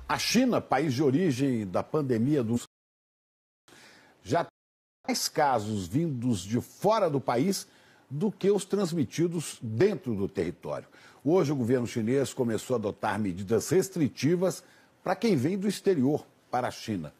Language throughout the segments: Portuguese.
A China, país de origem da pandemia já tem mais casos vindos de fora do país do que os transmitidos dentro do território. Hoje o governo chinês começou a adotar medidas restritivas para quem vem do exterior para a China.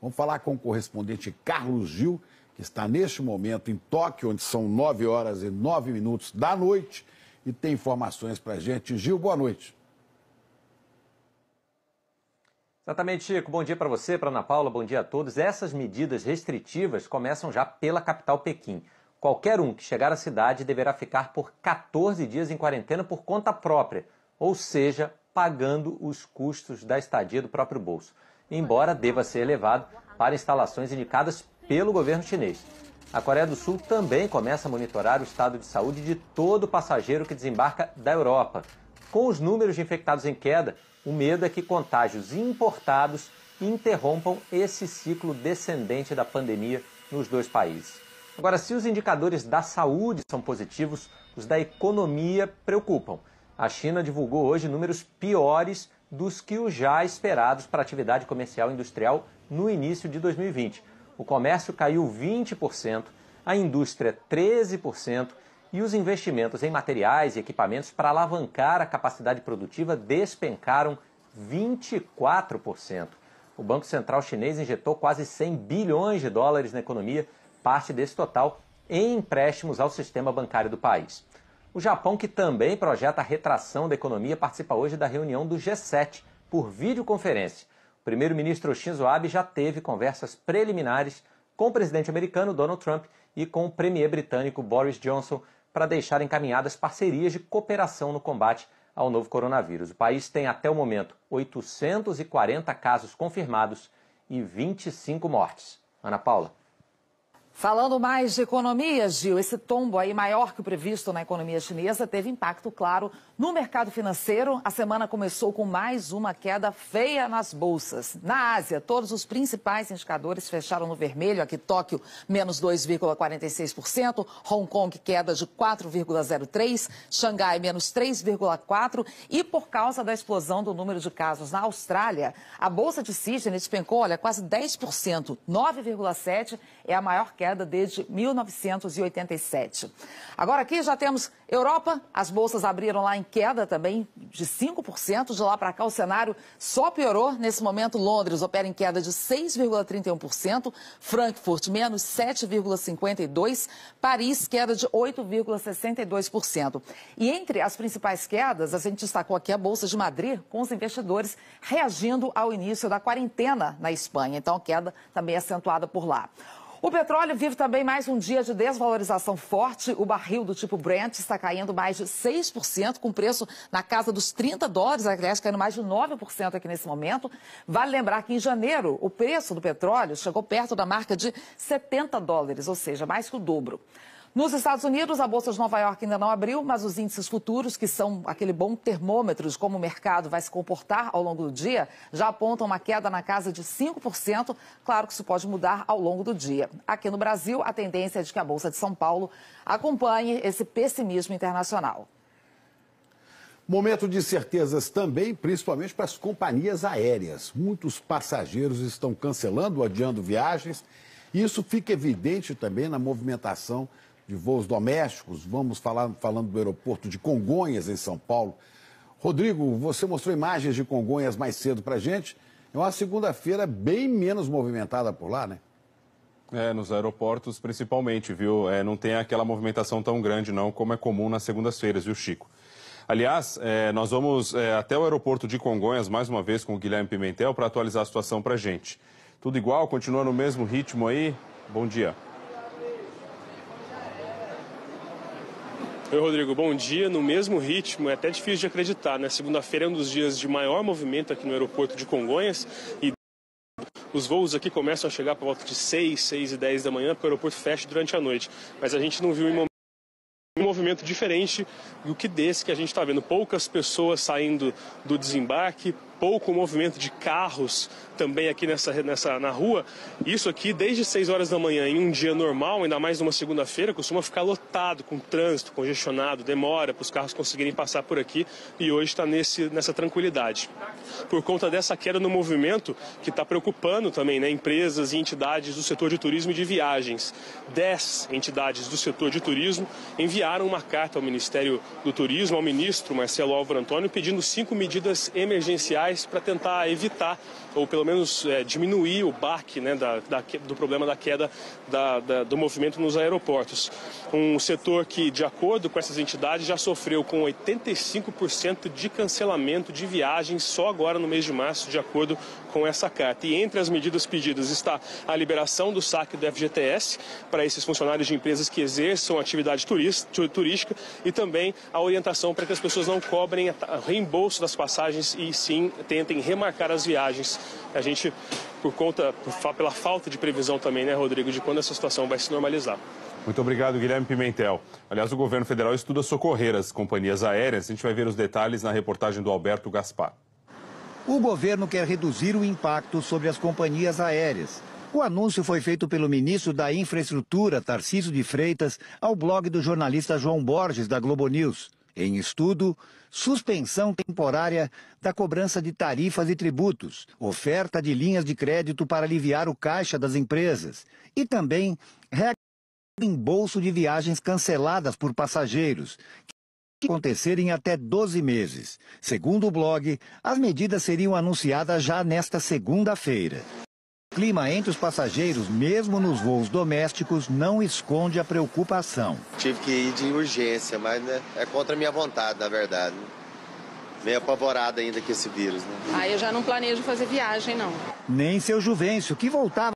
Vamos falar com o correspondente Carlos Gil, que está neste momento em Tóquio, onde são 9h09 da noite, e tem informações para a gente. Gil, boa noite. Exatamente, Chico. Bom dia para você, para Ana Paula, bom dia a todos. Essas medidas restritivas começam já pela capital Pequim. Qualquer um que chegar à cidade deverá ficar por 14 dias em quarentena por conta própria, ou seja, pagando os custos da estadia do próprio bolso, embora deva ser elevado para instalações indicadas pelo governo chinês. A Coreia do Sul também começa a monitorar o estado de saúde de todo passageiro que desembarca da Europa. Com os números de infectados em queda, o medo é que contágios importados interrompam esse ciclo descendente da pandemia nos dois países. Agora, se os indicadores da saúde são positivos, os da economia preocupam. A China divulgou hoje números piores dos que os já esperados para a atividade comercial e industrial no início de 2020. O comércio caiu 20%, a indústria 13% e os investimentos em materiais e equipamentos para alavancar a capacidade produtiva despencaram 24%. O Banco Central chinês injetou quase 100 bilhões de dólares na economia, parte desse total em empréstimos ao sistema bancário do país. O Japão, que também projeta a retração da economia, participa hoje da reunião do G7 por videoconferência. O primeiro-ministro Shinzo Abe já teve conversas preliminares com o presidente americano Donald Trump e com o premier britânico Boris Johnson para deixar encaminhadas parcerias de cooperação no combate ao novo coronavírus. O país tem até o momento 840 casos confirmados e 25 mortes. Ana Paula. Falando mais de economia, Gil, esse tombo aí maior que o previsto na economia chinesa teve impacto, claro, no mercado financeiro. A semana começou com mais uma queda feia nas bolsas. Na Ásia, todos os principais indicadores fecharam no vermelho. Aqui, Tóquio, menos 2,46%, Hong Kong, queda de 4,03%, Xangai, menos 3,4%. E por causa da explosão do número de casos na Austrália, a bolsa de Sydney despencou, olha, quase 10%, 9,7% é a maior queda desde 1987. Agora aqui já temos Europa, as bolsas abriram lá em queda também de 5%, de lá para cá o cenário só piorou. Nesse momento Londres opera em queda de 6,31%, Frankfurt menos 7,52%, Paris queda de 8,62%. E entre as principais quedas, a gente destacou aqui a Bolsa de Madrid, com os investidores reagindo ao início da quarentena na Espanha. Então a queda também é acentuada por lá. O petróleo vive também mais um dia de desvalorização forte. O barril do tipo Brent está caindo mais de 6%, com preço na casa dos $30, aliás, caindo mais de 9% aqui nesse momento. Vale lembrar que em janeiro o preço do petróleo chegou perto da marca de $70, ou seja, mais que o dobro. Nos Estados Unidos, a Bolsa de Nova York ainda não abriu, mas os índices futuros, que são aquele bom termômetro de como o mercado vai se comportar ao longo do dia, já apontam uma queda na casa de 5%. Claro que isso pode mudar ao longo do dia. Aqui no Brasil, a tendência é de que a Bolsa de São Paulo acompanhe esse pessimismo internacional. Momento de certezas também, principalmente para as companhias aéreas. Muitos passageiros estão cancelando ou adiando viagens. E isso fica evidente também na movimentação de voos domésticos. Vamos falando do aeroporto de Congonhas, em São Paulo. Rodrigo, você mostrou imagens de Congonhas mais cedo para a gente. É uma segunda-feira bem menos movimentada por lá, né? Nos aeroportos principalmente, viu? Não tem aquela movimentação tão grande, não, como é comum nas segundas-feiras, viu, Chico? Aliás, nós vamos até o aeroporto de Congonhas, mais uma vez, com o Guilherme Pimentel, para atualizar a situação para a gente. Tudo igual? Continua no mesmo ritmo aí? Bom dia. Oi, Rodrigo, bom dia. No mesmo ritmo, é até difícil de acreditar, né? Segunda-feira é um dos dias de maior movimento aqui no aeroporto de Congonhas e os voos aqui começam a chegar por volta de 6, 6h10 da manhã, porque o aeroporto fecha durante a noite. Mas a gente não viu um movimento diferente do que desse que a gente está vendo. Poucas pessoas saindo do desembarque, pouco movimento de carros também aqui na rua. Isso aqui, desde 6 horas da manhã, em um dia normal, ainda mais numa segunda-feira, costuma ficar lotado, com trânsito, congestionado, demora para os carros conseguirem passar por aqui, e hoje está nessa tranquilidade. Por conta dessa queda no movimento, que está preocupando também, né, empresas e entidades do setor de turismo e de viagens. 10 entidades do setor de turismo enviaram uma carta ao Ministério do Turismo, ao ministro Marcelo Álvaro Antônio, pedindo 5 medidas emergenciais para tentar evitar, ou pelo menos diminuir o baque, né, do problema da queda do movimento nos aeroportos. Um setor que, de acordo com essas entidades, já sofreu com 85% de cancelamento de viagens só agora no mês de março, de acordo com essa carta. E entre as medidas pedidas está a liberação do saque do FGTS para esses funcionários de empresas que exerçam atividade turística, e também a orientação para que as pessoas não cobrem reembolso das passagens e sim tentem remarcar as viagens. A gente, pela falta de previsão também, né, Rodrigo, de quando essa situação vai se normalizar. Muito obrigado, Guilherme Pimentel. Aliás, o governo federal estuda socorrer as companhias aéreas. A gente vai ver os detalhes na reportagem do Alberto Gaspar. O governo quer reduzir o impacto sobre as companhias aéreas. O anúncio foi feito pelo ministro da Infraestrutura, Tarcísio de Freitas, ao blog do jornalista João Borges, da Globo News. Em estudo, suspensão temporária da cobrança de tarifas e tributos, oferta de linhas de crédito para aliviar o caixa das empresas e também regra de reembolso de viagens canceladas por passageiros, que acontecerem até 12 meses. Segundo o blog, as medidas seriam anunciadas já nesta segunda-feira. O clima entre os passageiros, mesmo nos voos domésticos, não esconde a preocupação. Tive que ir de urgência, mas né, é contra a minha vontade, na verdade. Meio apavorado ainda com esse vírus, né? Eu já não planejo fazer viagem, não. Nem seu Juvencio, que voltava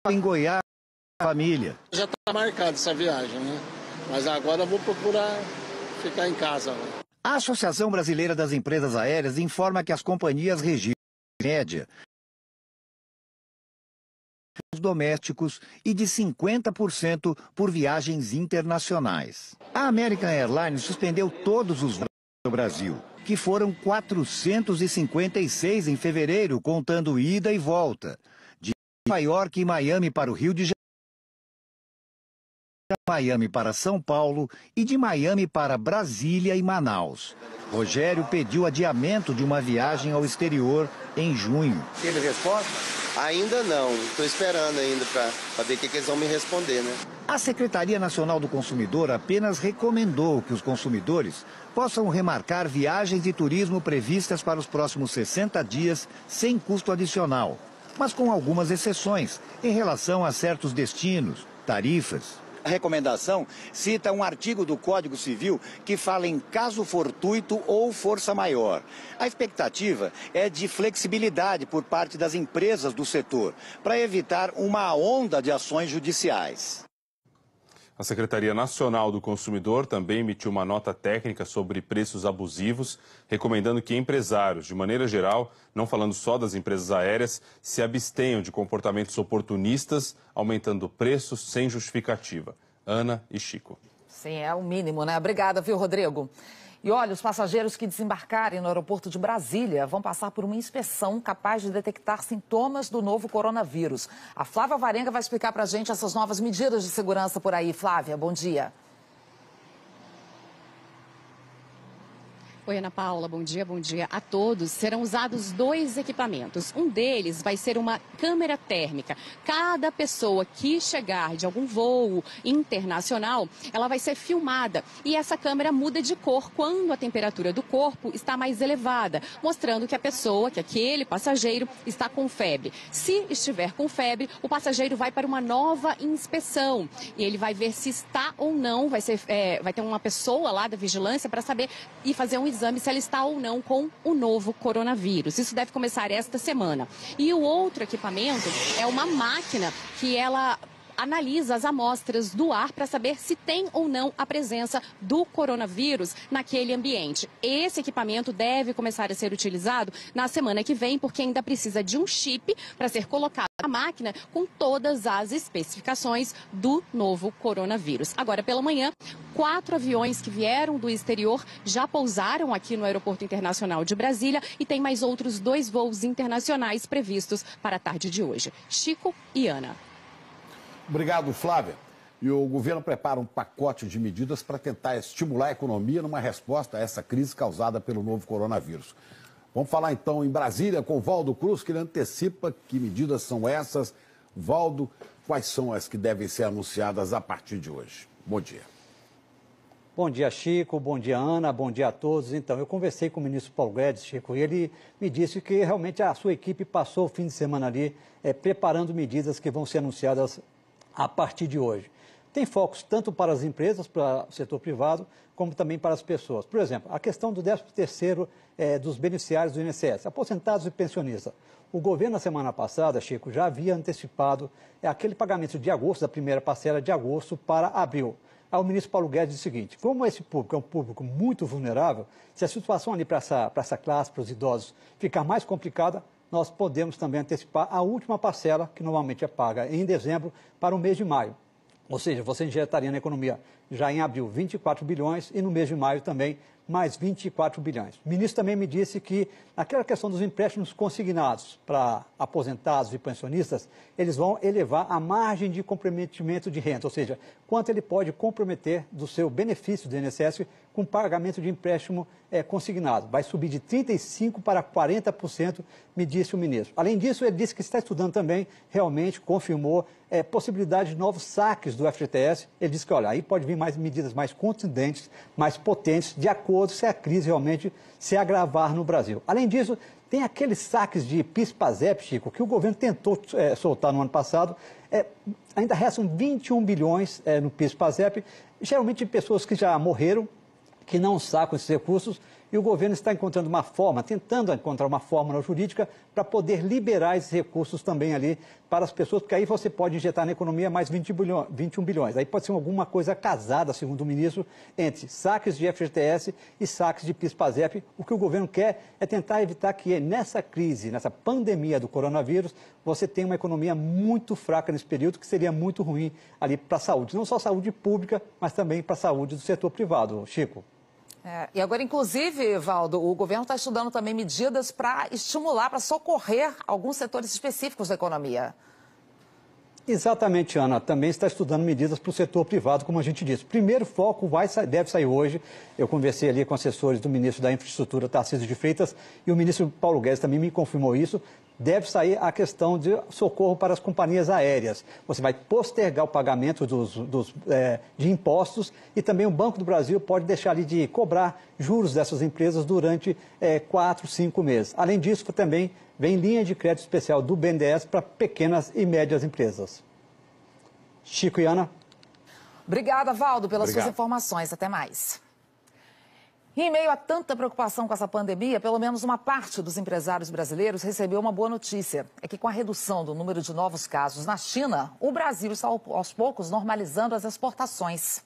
em Goiás com a família. Já está marcada essa viagem, né? Mas agora eu vou procurar ficar em casa. Né? A Associação Brasileira das Empresas Aéreas informa que as companhias registram, em média, domésticos e de 50% por viagens internacionais. A American Airlines suspendeu todos os voos do Brasil, que foram 456 em fevereiro, contando ida e volta, de Nova York e Miami para o Rio de Janeiro, Miami para São Paulo e de Miami para Brasília e Manaus. Rogério pediu adiamento de uma viagem ao exterior em junho. Teve resposta? Ainda não. Estou esperando ainda para ver o que eles vão me responder, né? A Secretaria Nacional do Consumidor apenas recomendou que os consumidores possam remarcar viagens de turismo previstas para os próximos 60 dias sem custo adicional, mas com algumas exceções em relação a certos destinos, tarifas. A recomendação cita um artigo do Código Civil que fala em caso fortuito ou força maior. A expectativa é de flexibilidade por parte das empresas do setor, para evitar uma onda de ações judiciais. A Secretaria Nacional do Consumidor também emitiu uma nota técnica sobre preços abusivos, recomendando que empresários, de maneira geral, não falando só das empresas aéreas, se abstenham de comportamentos oportunistas, aumentando preços sem justificativa. Ana e Chico. Sim, é o mínimo, né? Obrigada, viu, Rodrigo? E olha, os passageiros que desembarcarem no aeroporto de Brasília vão passar por uma inspeção capaz de detectar sintomas do novo coronavírus. A Flávia Varenga vai explicar pra gente essas novas medidas de segurança por aí. Flávia, bom dia. Oi, Ana Paula, bom dia a todos. Serão usados 2 equipamentos. Um deles vai ser uma câmera térmica. Cada pessoa que chegar de algum voo internacional, ela vai ser filmada. E essa câmera muda de cor quando a temperatura do corpo está mais elevada, mostrando que a pessoa, que aquele passageiro, está com febre. Se estiver com febre, o passageiro vai para uma nova inspeção. E ele vai ver se está ou não, vai ter uma pessoa lá da vigilância para saber e fazer um exame se ela está ou não com o novo coronavírus. Isso deve começar esta semana. E o outro equipamento é uma máquina que ela analisa as amostras do ar para saber se tem ou não a presença do coronavírus naquele ambiente. Esse equipamento deve começar a ser utilizado na semana que vem, porque ainda precisa de um chip para ser colocado na máquina com todas as especificações do novo coronavírus. Agora pela manhã, 4 aviões que vieram do exterior já pousaram aqui no Aeroporto Internacional de Brasília e tem mais outros 2 voos internacionais previstos para a tarde de hoje. Chico e Ana. Obrigado, Flávia. E o governo prepara um pacote de medidas para tentar estimular a economia numa resposta a essa crise causada pelo novo coronavírus. Vamos falar então em Brasília com o Valdo Cruz, que ele antecipa que medidas são essas. Valdo, quais são as que devem ser anunciadas a partir de hoje? Bom dia. Bom dia, Chico. Bom dia, Ana. Bom dia a todos. Então, eu conversei com o ministro Paulo Guedes, Chico, e ele me disse que realmente a sua equipe passou o fim de semana ali preparando medidas que vão ser anunciadas a partir de hoje. Tem focos tanto para as empresas, para o setor privado, como também para as pessoas. Por exemplo, a questão do 13º dos beneficiários do INSS, aposentados e pensionistas. O governo, na semana passada, Chico, já havia antecipado aquele pagamento de agosto, da primeira parcela de agosto para abril. Aí o ministro Paulo Guedes disse o seguinte: como esse público é um público muito vulnerável, se a situação ali para essa classe, para os idosos, ficar mais complicada, nós podemos também antecipar a última parcela, que normalmente é paga em dezembro, para o mês de maio. Ou seja, você injetaria na economia já em abril 24 bilhões e no mês de maio também mais 24 bilhões. O ministro também me disse que naquela questão dos empréstimos consignados para aposentados e pensionistas, eles vão elevar a margem de comprometimento de renda, ou seja, quanto ele pode comprometer do seu benefício do INSS com pagamento de empréstimo consignado. Vai subir de 35% para 40%, me disse o ministro. Além disso, ele disse que está estudando também, realmente confirmou, possibilidade de novos saques do FGTS. Ele disse que, olha, aí pode vir mais medidas mais contundentes, mais potentes, de acordo se a crise realmente se agravar no Brasil. Além disso, tem aqueles saques de PIS/PASEP, Chico, que o governo tentou soltar no ano passado. Ainda restam 21 bilhões no PIS/PASEP, geralmente de pessoas que já morreram, que não sacam esses recursos, e o governo está encontrando uma forma, tentando encontrar uma fórmula jurídica para poder liberar esses recursos também ali para as pessoas, porque aí você pode injetar na economia mais 21 bilhões. Aí pode ser alguma coisa casada, segundo o ministro, entre saques de FGTS e saques de PIS/PASEP. O que o governo quer é tentar evitar que nessa crise, nessa pandemia do coronavírus, você tenha uma economia muito fraca nesse período, que seria muito ruim ali para a saúde. Não só a saúde pública, mas também para a saúde do setor privado. Chico. E agora, inclusive, Valdo, o governo está estudando também medidas para estimular, para socorrer alguns setores específicos da economia. Exatamente, Ana. Também está estudando medidas para o setor privado, como a gente disse. Primeiro foco deve sair hoje. Eu conversei ali com assessores do ministro da Infraestrutura, Tarcísio de Freitas, e o ministro Paulo Guedes também me confirmou isso. Deve sair a questão de socorro para as companhias aéreas. Você vai postergar o pagamento de impostos e também o Banco do Brasil pode deixar ali de cobrar juros dessas empresas durante 4, 5 meses. Além disso, também vem linha de crédito especial do BNDES para pequenas e médias empresas. Chico e Ana. Obrigada, Valdo, pelas suas informações. Até mais. E em meio a tanta preocupação com essa pandemia, pelo menos uma parte dos empresários brasileiros recebeu uma boa notícia. É que com a redução do número de novos casos na China, o Brasil está aos poucos normalizando as exportações.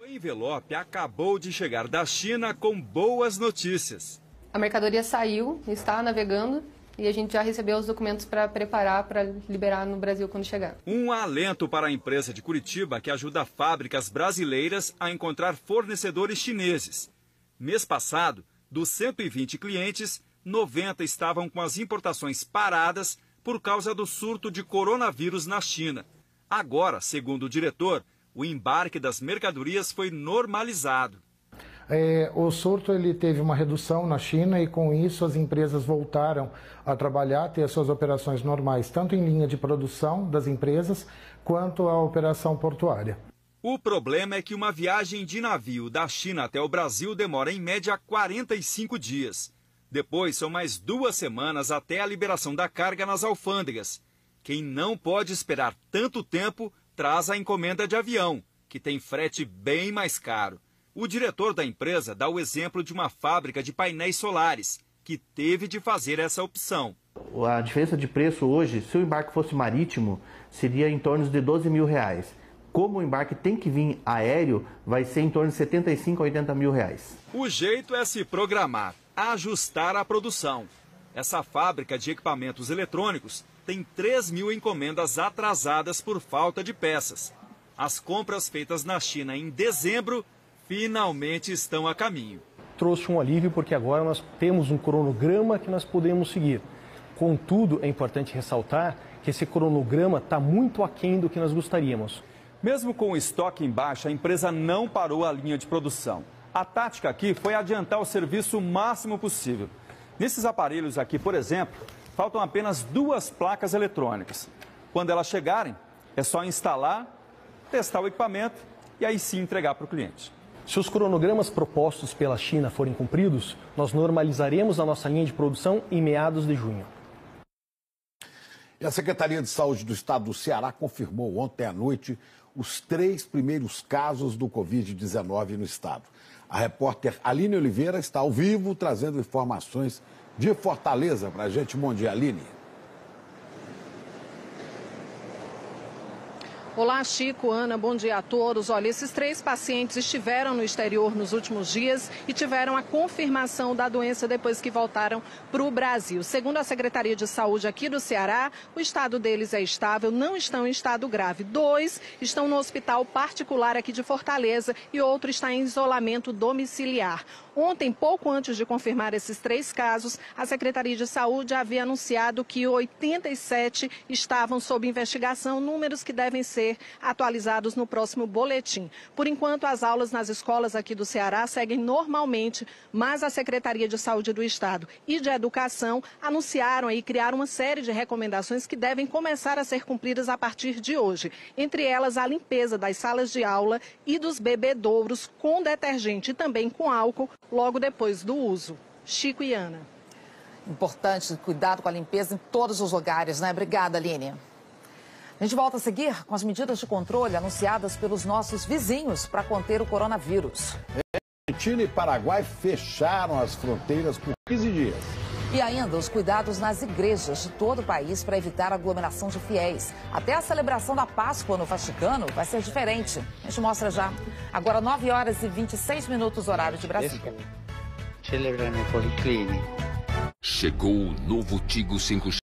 O envelope acabou de chegar da China com boas notícias. A mercadoria saiu, está navegando e a gente já recebeu os documentos para preparar para liberar no Brasil quando chegar. Um alento para a empresa de Curitiba que ajuda fábricas brasileiras a encontrar fornecedores chineses. Mês passado, dos 120 clientes, 90 estavam com as importações paradas por causa do surto de coronavírus na China. Agora, segundo o diretor, o embarque das mercadorias foi normalizado. O surto ele teve uma redução na China e com isso as empresas voltaram a trabalhar, ter as suas operações normais, tanto em linha de produção das empresas quanto a operação portuária. O problema é que uma viagem de navio da China até o Brasil demora em média 45 dias. Depois são mais 2 semanas até a liberação da carga nas alfândegas. Quem não pode esperar tanto tempo traz a encomenda de avião, que tem frete bem mais caro. O diretor da empresa dá o exemplo de uma fábrica de painéis solares, que teve de fazer essa opção. A diferença de preço hoje, se o embarque fosse marítimo, seria em torno de R$12 mil. Como o embarque tem que vir aéreo, vai ser em torno de 75 a 80 mil reais. O jeito é se programar, ajustar a produção. Essa fábrica de equipamentos eletrônicos tem 3 mil encomendas atrasadas por falta de peças. As compras feitas na China em dezembro finalmente estão a caminho. Trouxe um alívio porque agora nós temos um cronograma que nós podemos seguir. Contudo, é importante ressaltar que esse cronograma está muito aquém do que nós gostaríamos. Mesmo com o estoque em baixa, a empresa não parou a linha de produção. A tática aqui foi adiantar o serviço o máximo possível. Nesses aparelhos aqui, por exemplo, faltam apenas 2 placas eletrônicas. Quando elas chegarem, é só instalar, testar o equipamento e aí sim entregar para o cliente. Se os cronogramas propostos pela China forem cumpridos, nós normalizaremos a nossa linha de produção em meados de junho. E a Secretaria de Saúde do Estado do Ceará confirmou ontem à noite os 3 primeiros casos do Covid-19 no estado. A repórter Aline Oliveira está ao vivo trazendo informações de Fortaleza para a gente. Bom dia, Aline. Olá, Chico, Ana, bom dia a todos. Olha, esses 3 pacientes estiveram no exterior nos últimos dias e tiveram a confirmação da doença depois que voltaram para o Brasil. Segundo a Secretaria de Saúde aqui do Ceará, o estado deles é estável, não estão em estado grave. 2 estão no hospital particular aqui de Fortaleza e outro está em isolamento domiciliar. Ontem, pouco antes de confirmar esses 3 casos, a Secretaria de Saúde havia anunciado que 87 estavam sob investigação, números que devem ser atualizados no próximo boletim. Por enquanto, as aulas nas escolas aqui do Ceará seguem normalmente, mas a Secretaria de Saúde do Estado e de Educação anunciaram e criaram uma série de recomendações que devem começar a ser cumpridas a partir de hoje. Entre elas, a limpeza das salas de aula e dos bebedouros com detergente e também com álcool, logo depois do uso. Chico e Ana. Importante cuidado com a limpeza em todos os lugares, né? Obrigada, Aline. A gente volta a seguir com as medidas de controle anunciadas pelos nossos vizinhos para conter o coronavírus. Argentina e Paraguai fecharam as fronteiras por 15 dias. E ainda os cuidados nas igrejas de todo o país para evitar aglomeração de fiéis. Até a celebração da Páscoa no Vaticano vai ser diferente. A gente mostra já. Agora 9 horas e 26 minutos, horário de Brasília. Chegou o novo Tigo 5X.